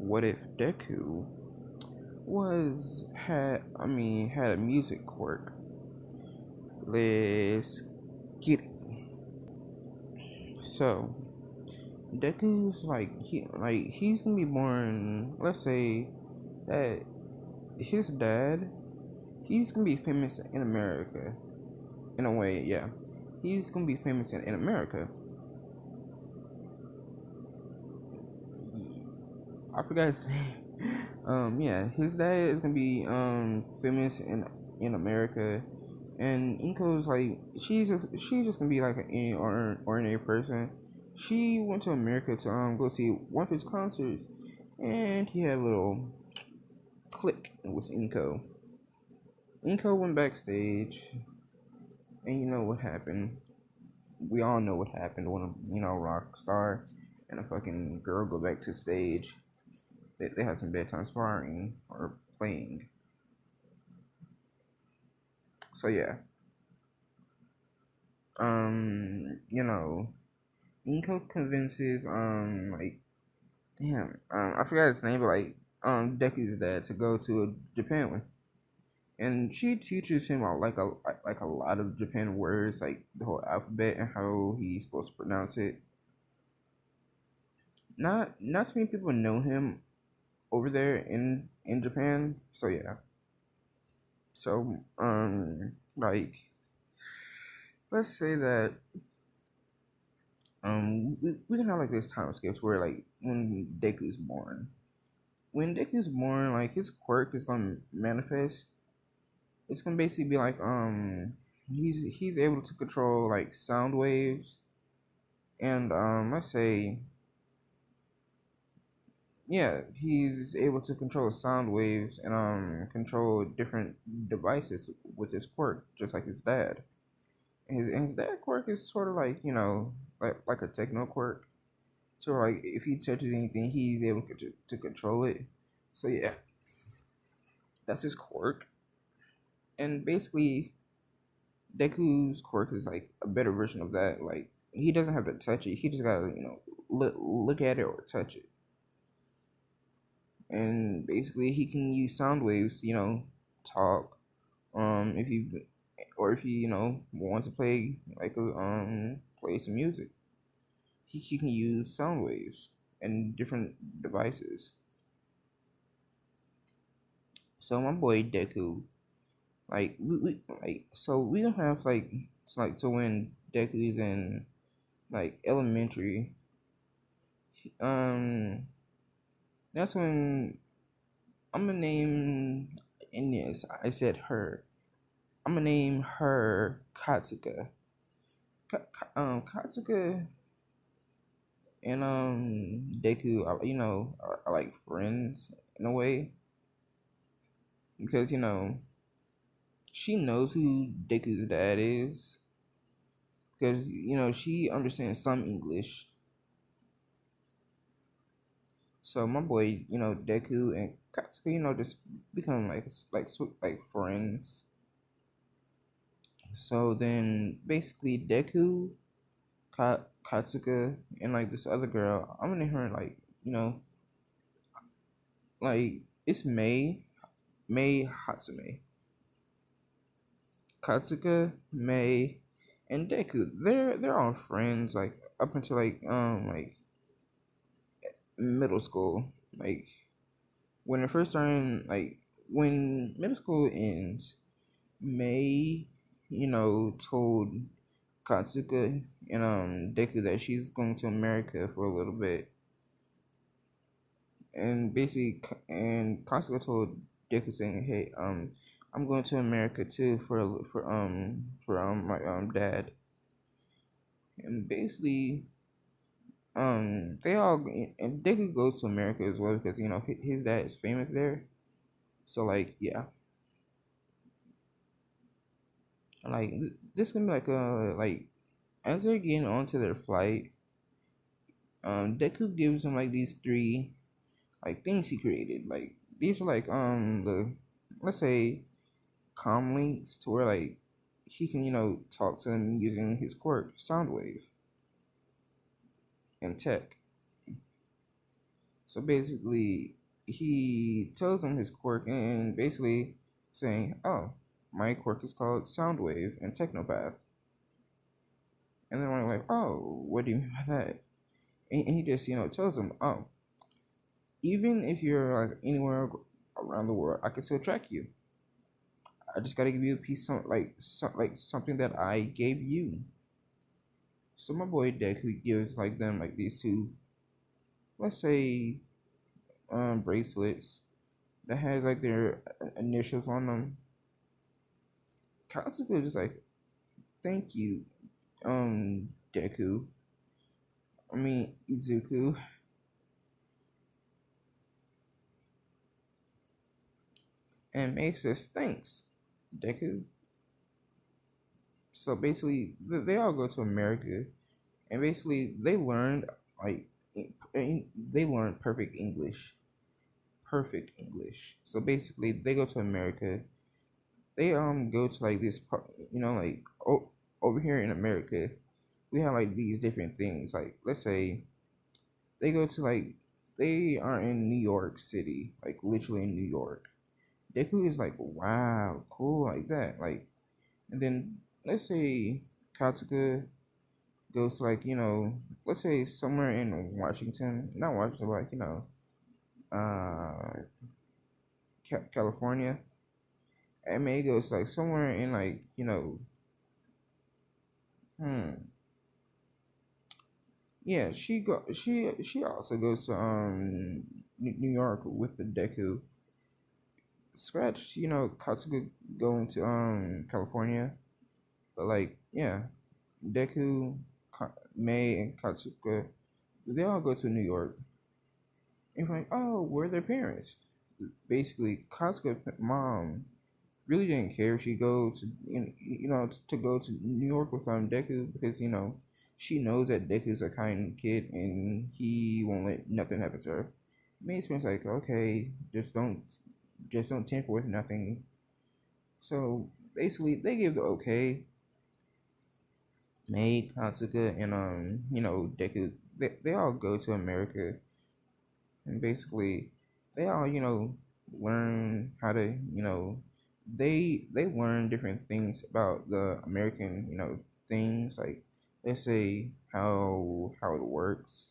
what if Deku had a music quirk? Let's get it. So Deku's he's gonna be born. Let's say that his dad, he's gonna be famous in America. In a way, yeah, he's gonna be famous in America. I forgot his name. Yeah, his dad is gonna be famous in America, and Inko's like she's just gonna be like any ordinary person. She went to America to go see one of his concerts, and he had a little click with Inko. Inko went backstage, and you know what happened. We all know what happened when a rock star and a fucking girl go back to stage. They had some bedtime sparring or playing. So yeah, you know, Inko convinces I forgot his name, but Deku's dad to go to Japan with, and she teaches him a lot of Japan words, like the whole alphabet and how he's supposed to pronounce it. Not so many people know him over there in Japan, so yeah. So let's say that we can have like this time skips where like when Deku's born. When Deku's born, like his quirk is gonna manifest. It's gonna basically be like he's able to control like sound waves, and let's say yeah, he's able to control sound waves and control different devices with his quirk, just like his dad. His dad quirk is sort of like like a techno quirk. So like if he touches anything, he's able to control it. So yeah, that's his quirk. And basically, Deku's quirk is like a better version of that. Like he doesn't have to touch it. He just gotta look at it or touch it. And basically, he can use sound waves. Talk. If he or if he wants to play play some music, he can use sound waves and different devices. So my boy Deku, we don't have to when Deku is in like elementary. Um, that's when I'm gonna name. And yes, I said her. I'm gonna name her Katsuka. Katsuka and Deku are like friends in a way because she knows who Deku's dad is because she understands some English. So my boy, Deku and Katsuka, just become like friends. So then basically Deku, Katsuka, and like this other girl, I'm gonna name her like it's May Hatsume. Katsuka, May, and Deku. They're all friends like up until like middle school. Like when they're first starting, like when middle school ends, May, told Katsuka and Deku that she's going to America for a little bit, and basically, and Katsuka told Deku saying, "Hey, I'm going to America too for my dad," and basically they all and Deku goes to America as well because his dad is famous there. So like yeah, like this can be like as they're getting onto their flight, Deku gives him like these three like things he created. Like these are like the let's say comm links to where like he can talk to them using his quirk Soundwave and tech. So basically, he tells him his quirk and basically saying, "Oh, my quirk is called Soundwave and Technopath." And then I'm like, "Oh, what do you mean by that?" And he just tells him, "Oh, even if you're like anywhere around the world, I can still track you. I just gotta give you a piece, like something that I gave you." So my boy Deku gives like them like these two, let's say, bracelets that has like their initials on them. Katsuko just like, "Thank you, Deku. I mean Izuku," and May says, "Thanks, Deku." So basically, they all go to America, and basically they learned like they learned perfect English. So basically, they go to America. They go to like this part, like over here in America, we have like these different things. Like let's say they go to like they are in New York City, like literally in New York. Deku is like, wow, cool, like that. Like, and then let's say Katsuka goes to like, let's say somewhere in Washington, not Washington, but like, uh, California. And May goes like somewhere in like, hmm, yeah, she also goes to New York with the Deku. Scratch, Katsuka going to California, but like yeah, Deku, May, and Katsuka, they all go to New York. And like, oh, where are their parents? Basically, Katsuka's mom really didn't care if she go to to go to New York with Deku because she knows that Deku's a kind kid and he won't let nothing happen to her. May's parents like, okay, just don't tamper with nothing. So basically, they give the okay. May, Katsuka, and Deku, they all go to America, and basically they all learn how to they learn different things about the American things, like let's say how it works.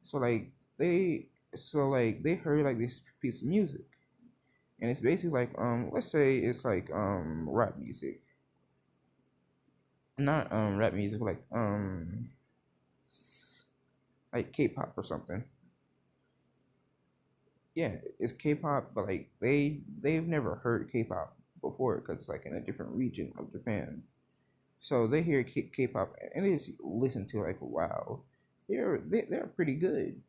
So like they heard like this piece of music, and it's basically like let's say it's like rap music, not rap music, like K-pop or something. Yeah, it's K-pop, but like they've never heard K-pop before because it's like in a different region of Japan. So they hear K-pop and they just listen to like, wow, they're pretty good.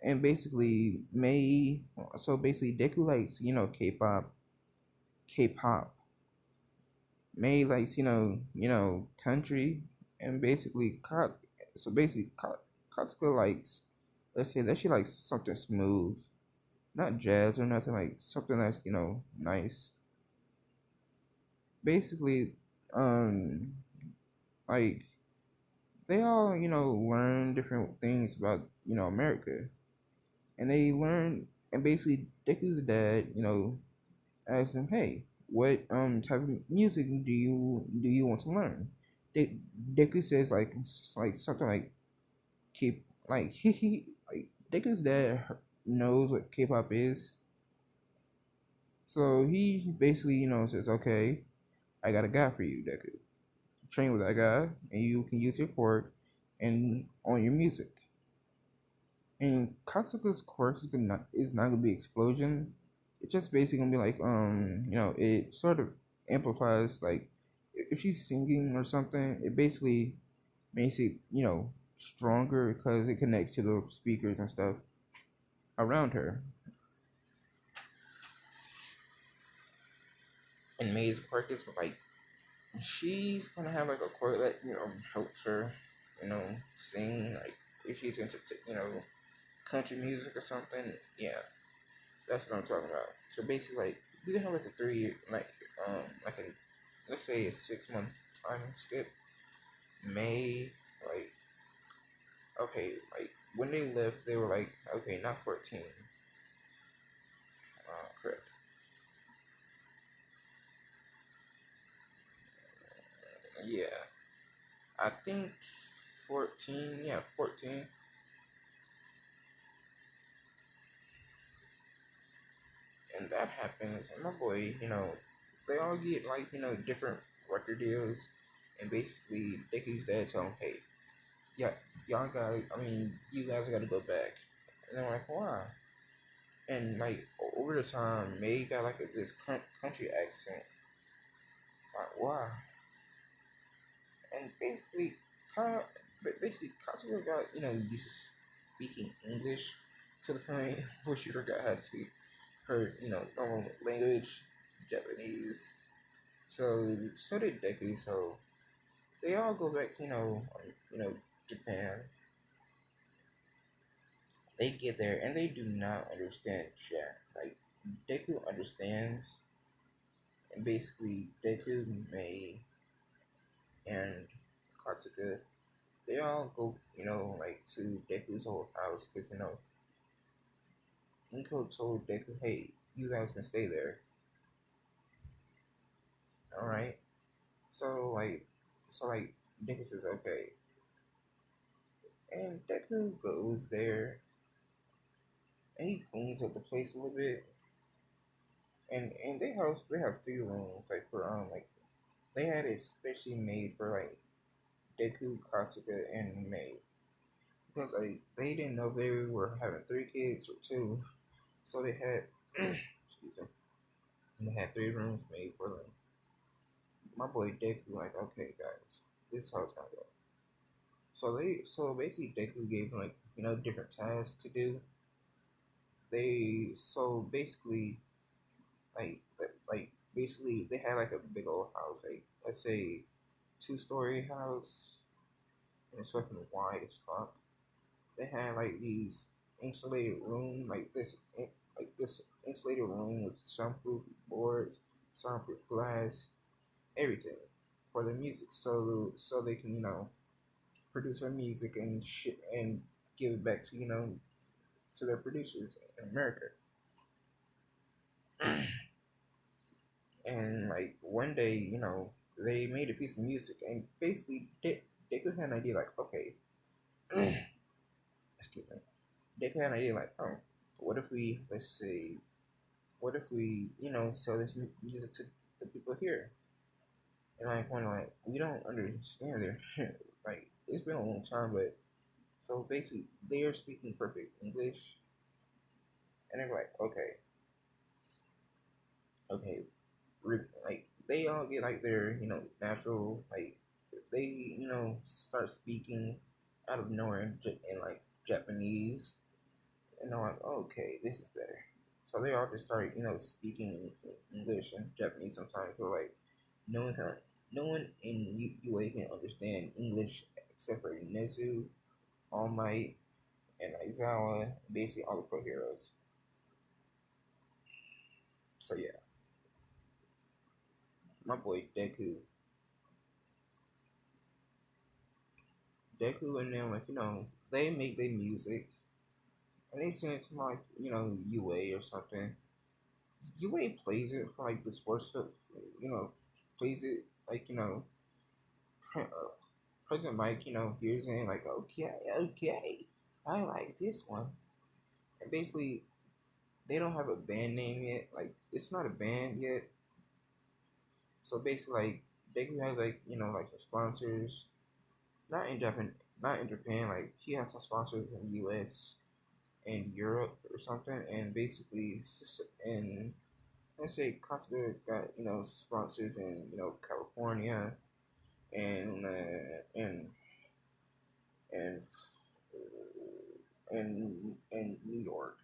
And basically basically Deku likes K-pop. May likes country, and basically Katsuka likes, let's say that she likes something smooth, not jazz or nothing, like something that's nice. Basically, um, like they all learn different things about America, and they learn, and basically Deku's dad asked him, "Hey, what type of music do you want to learn?" Deku says like something like keep like he like Deku's dad knows what K-pop is, so he basically says, "Okay, I got a guy for you, Deku. Train with that guy, and you can use your quirk and on your music." And Katsuka's quirk is not gonna be explosion. It's just basically gonna be like it sort of amplifies, like if she's singing or something, it basically makes it stronger because it connects to the speakers and stuff around her. And May's quirk is like she's gonna have like a quirk that helps her sing, like if she's into country music or something. Yeah, that's what I'm talking about. So basically, like we can have like a 3 year, like a, let's say a 6 month time skip. May, like Okay, like when they left, they were like, okay, not 14. Correct. Yeah, I think 14. Yeah, 14. And that happens. And my boy, they all get like different record deals, and basically Dickie's dad tell him, hey, yeah, y'all got. I mean, you guys got to go back. And they're like, why? And like over the time, May got like this country accent. Like why? And basically, Katsuya got used to speaking English to the point where she forgot how to speak her normal language, Japanese. So did Deku. So they all go back to Japan. They get there and they do not understand Jack. Like Deku understands, and basically Deku, Mei, and Katsuka, they all go like to Deku's old house because Inko told Deku, hey, you guys can stay there. All right. So like Deku says okay, and Deku goes there and he cleans up the place a little bit. And they have 3 rooms like for like they had it specially made for like Deku, Katsuka, and Mei because like they didn't know if they were having 3 kids or 2, so they had excuse me, and they had 3 rooms made for them. My boy Deku like okay guys, this is how it's gonna go. So basically Deku gave them like different tasks to do. They so basically like basically they had like a big old house, like let's say 2-story house, and it's fucking wide as fuck. They had like these insulated room, like this insulated room with soundproof boards, soundproof glass, everything for the music, so they can produce their music and shit and give it back to to their producers in America. And like one day, they made a piece of music, and basically they could have an idea like, okay, excuse me, they could have an idea like, oh, what if we let's say, what if we sell this music to the people here? And like when like we don't understand their like it's been a long time, but so basically they are speaking perfect English, and they're like, okay, okay, like they all get like their natural like they start speaking out of nowhere in like Japanese, and they're like, oh, okay, this is better. So they all just start speaking English and Japanese sometimes. So like no one can no one in UA can understand English except for Nezu, All Might, and Aizawa, basically all the pro heroes. So yeah, my boy Deku and them like they make their music and they send it to like UA or something. UA plays it for like the sports stuff, plays it like President Mike hears it and like okay, I like this one. And basically they don't have a band name yet. Like it's not a band yet. So basically like Deku has like like some sponsors. Not in Japan, not in Japan. Like he has some sponsors in the U.S. and Europe or something, and basically, and let's say Costa got sponsors in California and and and New York,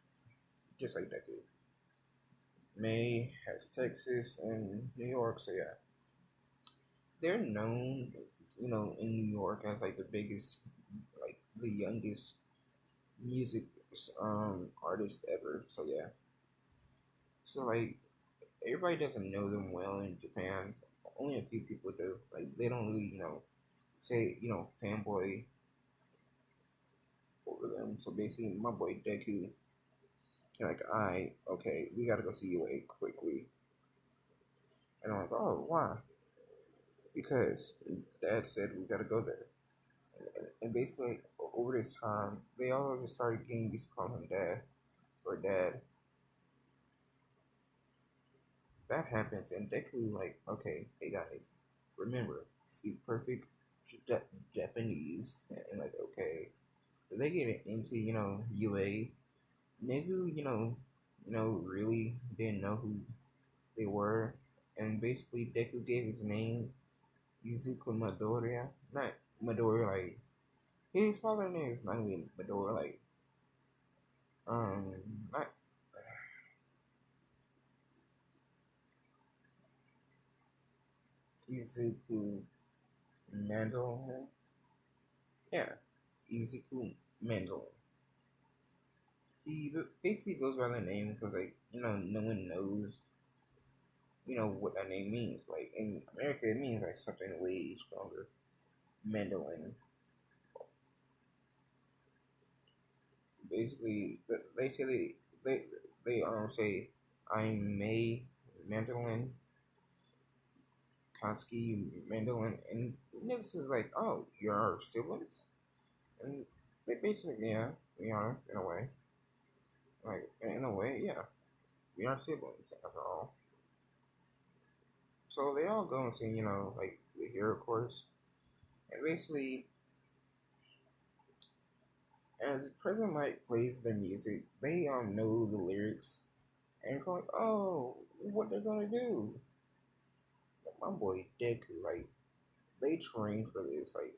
just like that. Dude. May has Texas and New York, so yeah, they're known, in New York as like the biggest, like the youngest music artist ever. So yeah, so like everybody doesn't know them well in Japan. Only a few people do. Like they don't really say fanboy So basically, my boy Deku, like, I okay, we gotta go to UA quickly, and I'm like, oh, why? Because Dad said we gotta go there, and basically over this time, they all just started getting used to calling him Dad or Dad. That happens, and Deku like, okay, hey guys, remember, speak perfect Ja- Japanese, and like, okay, they get into UA. Nezu, really didn't know who they were, and basically Deku gave his name Izuku Midoriya, not Midoriya like his father name is not even Midoriya like um not Izuku Mandel, yeah, Izuku Mandel. He basically goes by that name because like no one knows what that name means. Like in America, it means like something way stronger. Mandolin. Basically, they say say I'm May Mandolin Konski Mandolin, and this is like, oh, you're our siblings, and they basically, yeah, we are in a way, like in a way, yeah, we are siblings after all. So they all go and sing, like the hero chorus, and basically, as President Light plays their music, they know the lyrics and go like, oh, what they're gonna do? Like, my boy Deku, like they trained for this. Like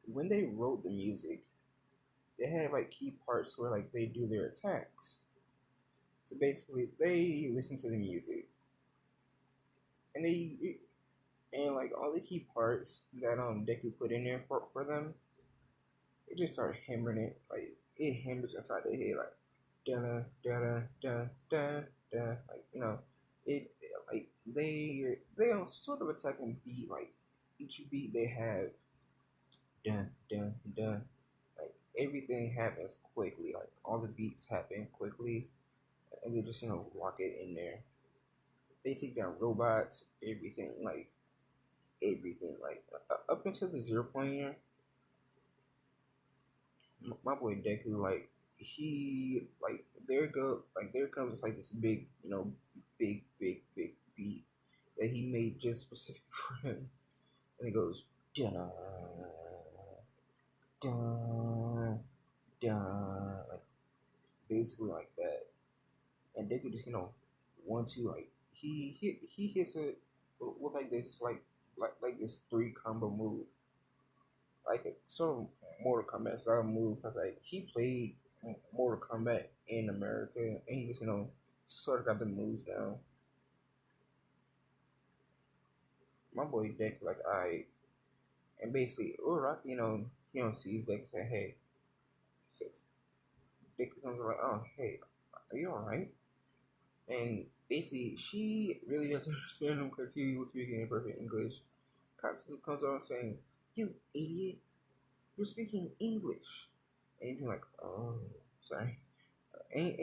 when they wrote the music, they had like key parts where like they do their attacks. So basically, they listen to the music and like all the key parts that Deku put in there for them, it just started hammering it. Like it hammers inside their head like da da da da da, like it like they on sort of attacking beat. Like each beat they have dun dun dun, like everything happens quickly. Like all the beats happen quickly, and they just rock it in there. They take down robots, everything. Like up until the 0 point here, my boy Deku, like there comes like this big, big beat that he made just specific for him, and it goes dun dun dun, like basically like that, and Deku just want to like he hits it with like this like this three combo move, like a sort of Mortal Kombat style move, because like he played Mortal Kombat in America, and he just sort of got the moves down. My boy Deck, like, I and basically Uraraka, sees Deck and say, hey, so Deck comes like, oh, hey, are you all right? And basically she really doesn't understand him because he was speaking in perfect English. Katsu comes on saying, you idiot, you're speaking English. And you're like, oh, sorry. And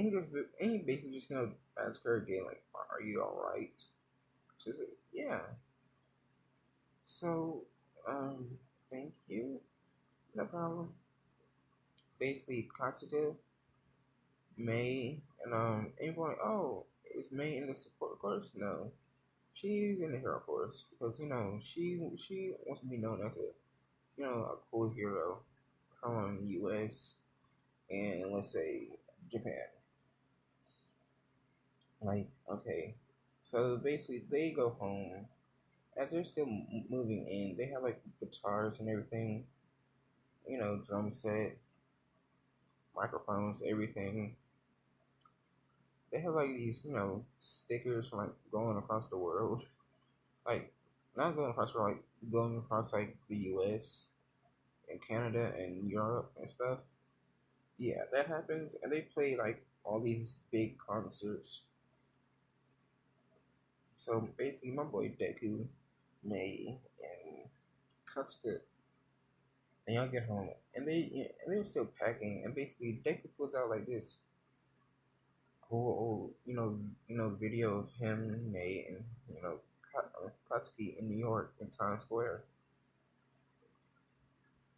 he basically just ask her again, like, are you all right? She's like, yeah. So, thank you, no problem. Basically, Katsuka, May, and everyone like, oh, is May in the support course? No, she's in the hero course because she wants to be known as a cool hero from U.S. and let's say Japan. Like, okay, so basically they go home. As they're still moving in, they have like guitars and everything, drum set, microphones, everything. They have like these, stickers from like going across the world, like not going across the world, like going across like the U.S. and Canada and Europe and stuff. Yeah, that happens, and they play like all these big concerts. So basically, my boy Deku, May, and Katsuka, And y'all get home, and they were still packing, and basically Deku pulls out like this cool old video of him, Nate, and Katsuki in New York in Times Square,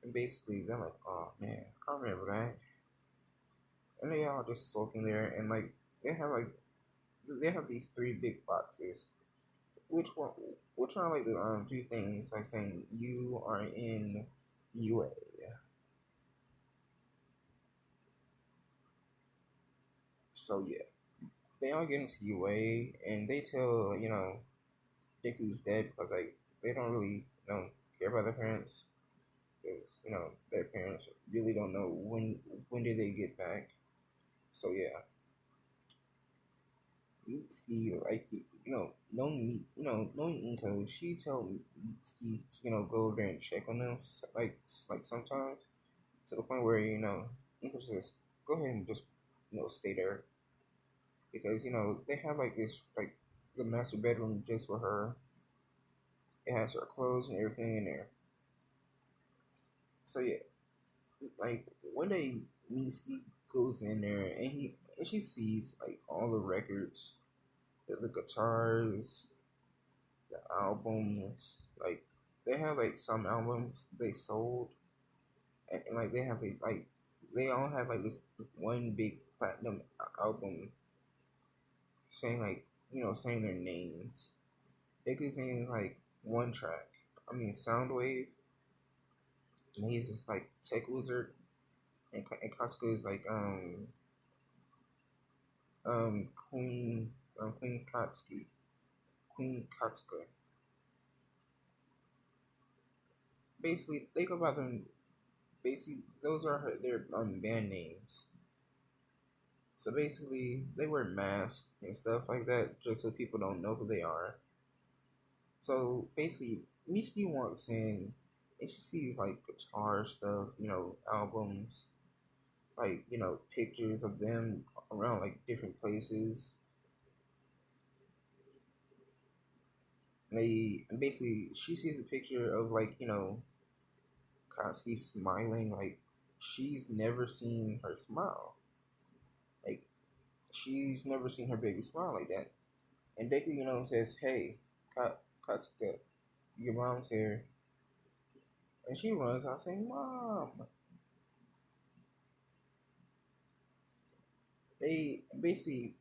and basically they're like, oh man, I remember that, and they all just sulking there, and like they have like they have these three big boxes. Which one? Which are like the three things like saying you are in UA. So yeah, they all get into UA, and they tell Deku's dead because like they don't really care about their parents because their parents really don't know when did they get back. So yeah, Mitsuki like knowing me knowing Inko, she tell Mitsuki go over there and check on them like sometimes to the point where Inko says go ahead and just stay there because they have like this like the master bedroom just for her. It has her clothes and everything in there. So yeah, like one day Mitsuki goes in there and she sees like all the records, the guitars, the albums. Like they have like some albums they sold, and like they have like they all have like this one big platinum album saying like saying their names. They could sing like one track. I mean Soundwave, and he's just like Tech Wizard, and Katsuka is like Queen Queen Katsuki Queen Katsuka. Basically, think about them. Basically, those are their band names. So basically, they wear masks and stuff like that just so people don't know who they are. So basically, Mitsuki walks in and she sees like guitar stuff, albums, like pictures of them around like different places. They basically she sees a picture of like Katsuki smiling like she's never seen her smile. Like she's never seen her baby smile like that. And Deku, says, "Hey, Katsuka, your mom's here." And she runs out saying, "Mom." They basically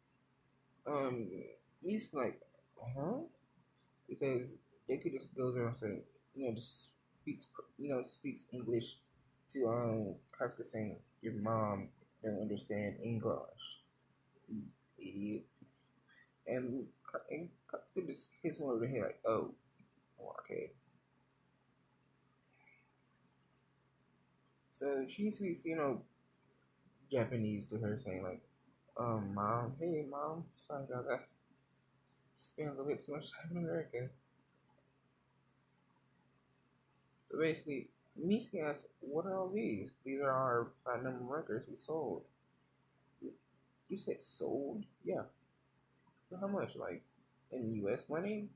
he's like, huh? Because Deku just goes around saying, just speaks speaks English to Katsuka saying, "Your mom don't understand English, you idiot." And Katsuka just hits him over the head like, "Oh, okay." So she speaks, Japanese to her, saying like, Mom, hey, mom, sorry about that. Spent a little bit too much time in America." So basically, Misi asks, "What are all these? These are our platinum records we sold." You said sold? Yeah. So how much? Like in U.S. money?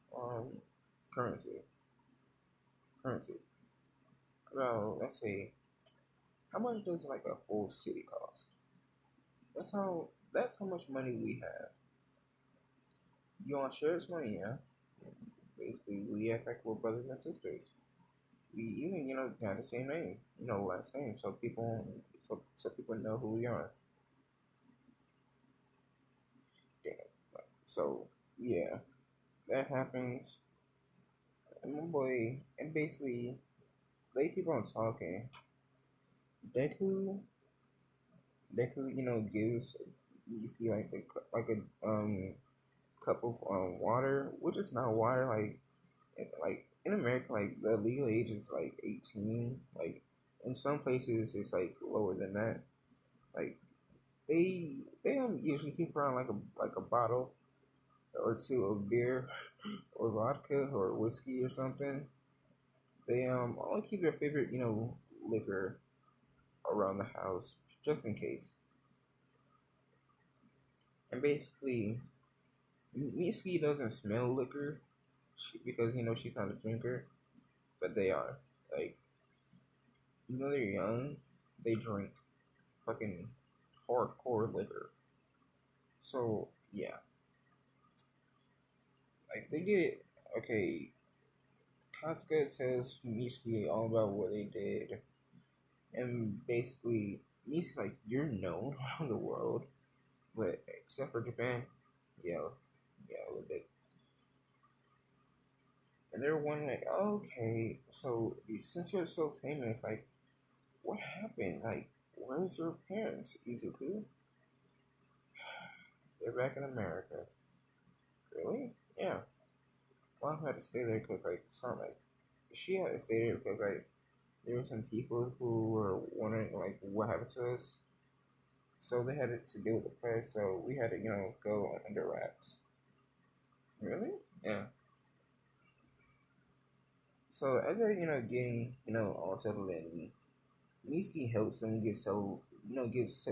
Currency. Currency. Well, let's say, how much does like a whole city cost? That's how much money we have. You want to share this money? Yeah. Basically, we act like we're brothers and sisters. We even got the same name, last name, so people know who we are. Yeah. So yeah, that happens, and my boy, and basically they keep on talking. Deku, Deku, gives Mitsuki like a cup of water, which is not water. Like in America, like the legal age is like 18. Like in some places, it's like lower than that. Like they usually keep around like a bottle or two of beer or vodka or whiskey or something. They only keep their favorite liquor around the house just in case. And basically, Mitsuki doesn't smell liquor because she's not a drinker, but they are like they're young, they drink fucking hardcore liquor. So yeah, like they get okay. Katsuka tells Misty all about what they did, and basically Misty's like, "You're known around the world, but except for Japan, yeah, yeah, a little bit." And they're wondering like, "Okay, so since you're so famous, like, what happened? Like, where's your parents, Izuku? They're back in America. Really? Yeah. Mom had to stay there because like some like she had to stay there because like there were some people who were wondering like what happened to us. So they had to deal with the press. So we had to go under wraps. Really? Yeah. So as they're getting all settled in, Misty helps them get settled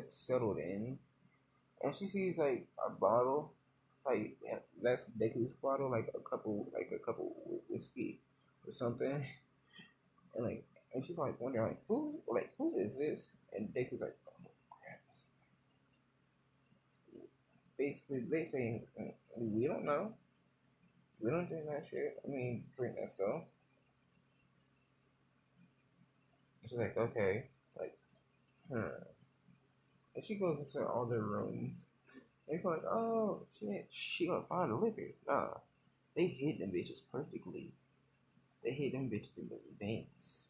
settled in, and she sees like a bottle, like yeah, that's Deku's bottle, like a couple whiskey or something, and she's like wondering whose is this, and Deku's like, oh crap. Basically they saying we don't know, we don't drink that shit. I mean drink that stuff. And she's like okay, like and she goes into all their rooms. They're like, oh she gonna find the liquor. Nah, they hid them bitches perfectly. They hid them bitches in the vents.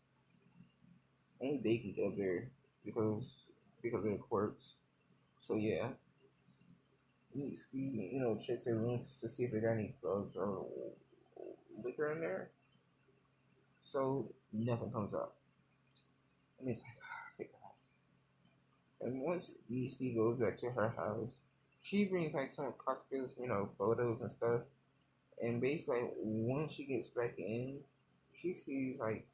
Only they can go there because of their quirks. So yeah, Ski checks their rooms to see if they got any drugs or liquor in there. So nothing comes up. And it's like, thank God. And once Misty goes back to her house, she brings like some of Casca's photos and stuff. And basically, once she gets back in, she sees like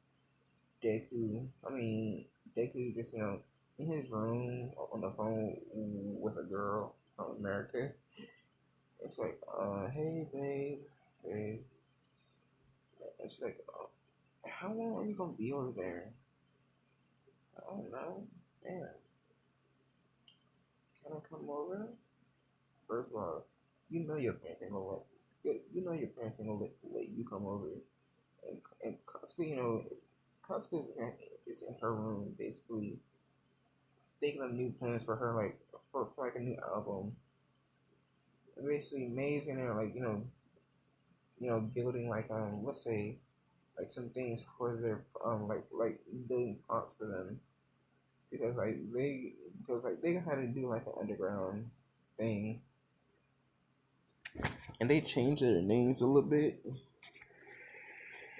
Deku. I mean, Deku just in his room on the phone with a girl from America. It's like, hey babe. And she's like, how long are you gonna be over there? I don't know. Man, can I come over? First of all, your parents ain't gonna your parents ain't gonna let you come over. And Katsuki, Katsuki is in her room basically thinking of new plans for her, like for like a new album. And basically, May's in there, like building like let's say like some things for their like building props for them because like they had to do like an underground thing and they changed their names a little bit.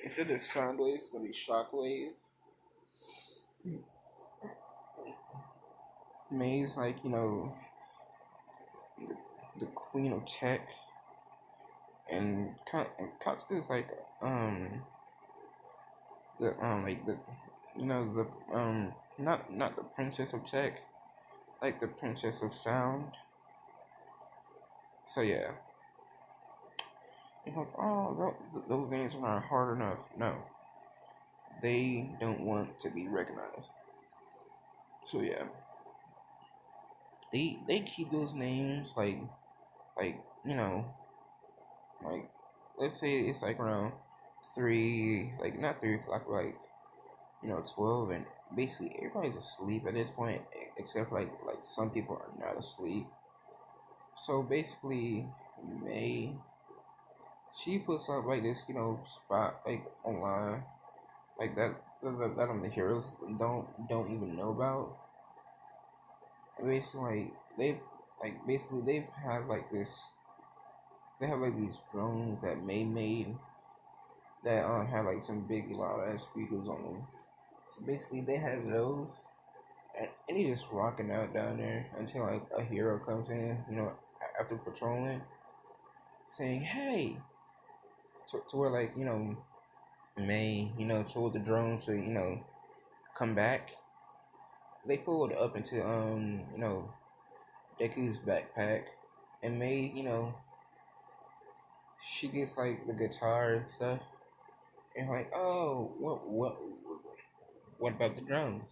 Instead of Soundwave, it's gonna be Shockwave. May's like the, the queen of tech, and Katsuka's like the the not the princess of tech, like the princess of sound. So yeah, you're like, oh, those names are not hard enough. No, they don't want to be recognized. So yeah, they keep those names like like let's say it's like around 3, like not 3 o'clock, like 12, and basically everybody's asleep at this point, except for like some people are not asleep. So basically, May she puts up like this spot like online like that the heroes don't even know about. And basically, they have like this. They have like these drones that May made that have like some big loud ass speakers on them. So basically, they have those, and he just rocking out down there until like a hero comes in, after patrolling, saying, "Hey," to where like May, told the drones to come back. They followed up into Deku's backpack, and May, she gets like the guitar and stuff, and like, oh, what about the drums?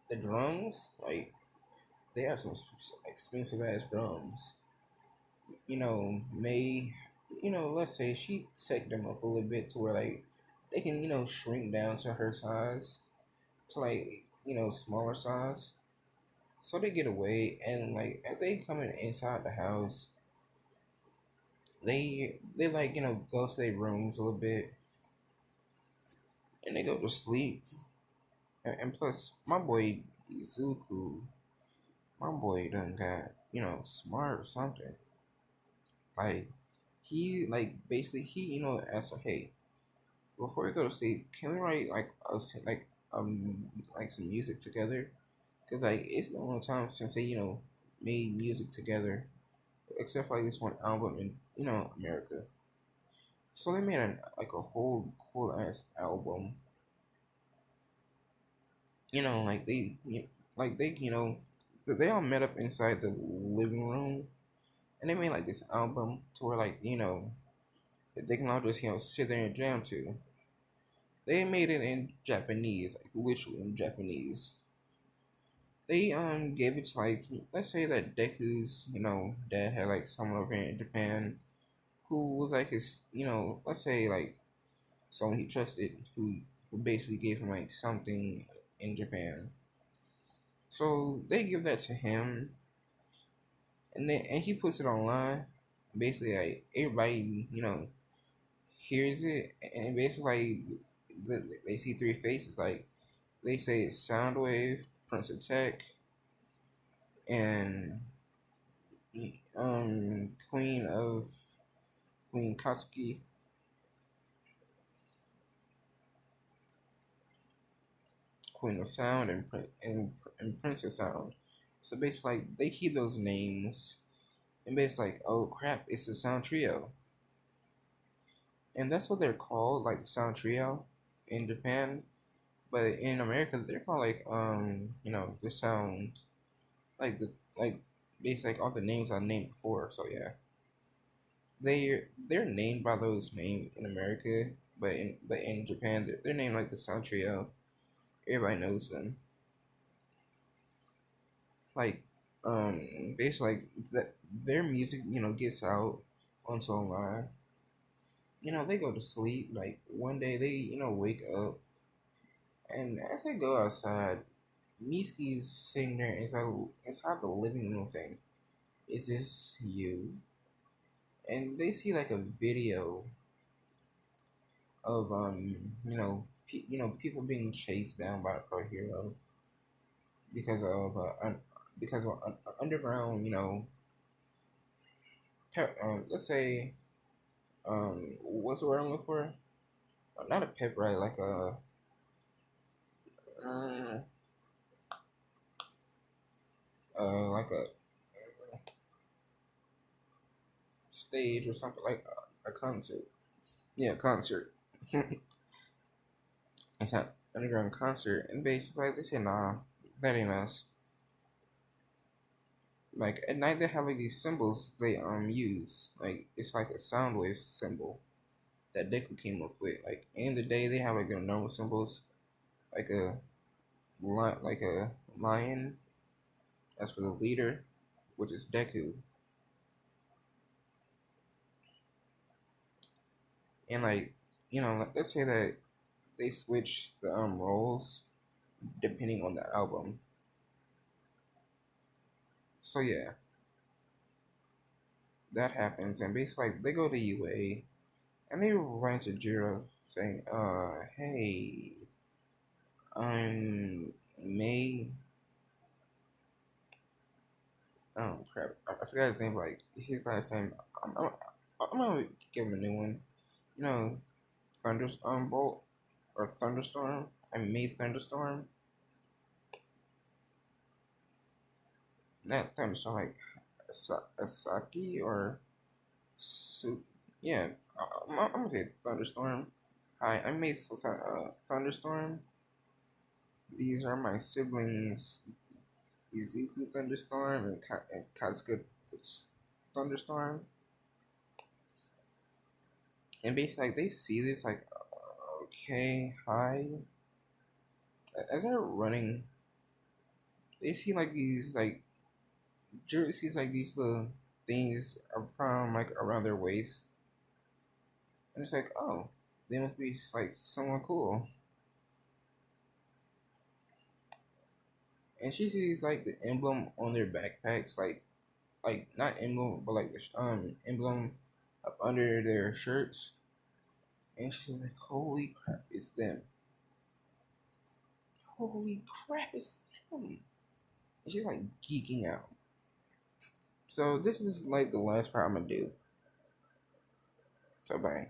The drums, like they have some expensive ass drums. May let's say she set them up a little bit to where like they can shrink down to her size, to like smaller size, so they get away. And like as they come in inside the house, they like go to their rooms a little bit and they go to sleep. And plus, my boy Izuku, my boy done got smart or something. Like he like basically he asked her, hey, before we go to sleep, can we write like like some music together? Cause like it's been a long time since they made music together, except for like this one album in America. So they made like a whole cool ass album. Like they all met up inside the living room, and they made like this album to where like they can all just sit there and jam to. They made it in Japanese, like literally in Japanese. They gave it to like, let's say that Deku's dad had like someone over here in Japan who was like his let's say like someone he trusted who basically gave him like something in Japan. So they give that to him, and he puts it online. Basically, like everybody hears it, and basically they see three faces. Like they say it's Soundwave, Prince of Tech, and Queen of Queen Katsuki, Queen of Sound, and Prince of Sound. So basically, like they keep those names, and basically, like, oh crap, it's the Sound Trio, and that's what they're called, like the Sound Trio in Japan. But in America, they're called like the Sound, like the like basically like all the names I named before. So yeah, they're named by those names in America, but in Japan, they're named like the Sound Trio. Everybody knows them. Like basically like that their music gets out onto online. They go to sleep. Like one day they wake up, and as they go outside, Miski's sitting there inside the living room thing. Is this you? And they see like a video of people being chased down by a pro hero because of underground let's say what's the word I'm looking for? Not a pep rally, like a uh, like a stage or something, like a concert. Yeah, concert. It's an underground concert, and basically like, they say, nah, that ain't us. Like at night they have like these symbols they use. Like it's like a sound wave symbol that Deku came up with. Like in the day they have like their normal symbols, like like a lion. That's for the leader, which is Deku. And like let's say that they switch the roles depending on the album. So yeah, that happens, and basically like, they go to UA and they run to Jiro saying, hey, I'm May. Oh crap, I forgot his name. Like his last name. I'm gonna give him a new one. You know, Thunderstorm Bolt or Thunderstorm. I May Thunderstorm. Not Thunderstorm, like Asaki or Su. Yeah, I'm gonna say Thunderstorm. Hi, I made Thunderstorm. These are my siblings, Izuku Thunderstorm and Kazuka Thunderstorm. And basically, like, they see this, like, okay, hi. as they're running, they see like these like jerseys, like these little things are from like around their waist, and it's like, oh, they must be like someone cool. And she sees like the emblem on their backpacks, like not emblem, but like the emblem up under their shirts, and she's like, holy crap, it's them! Holy crap, it's them! And she's like geeking out. So this is like the last part I'm gonna do. So bang.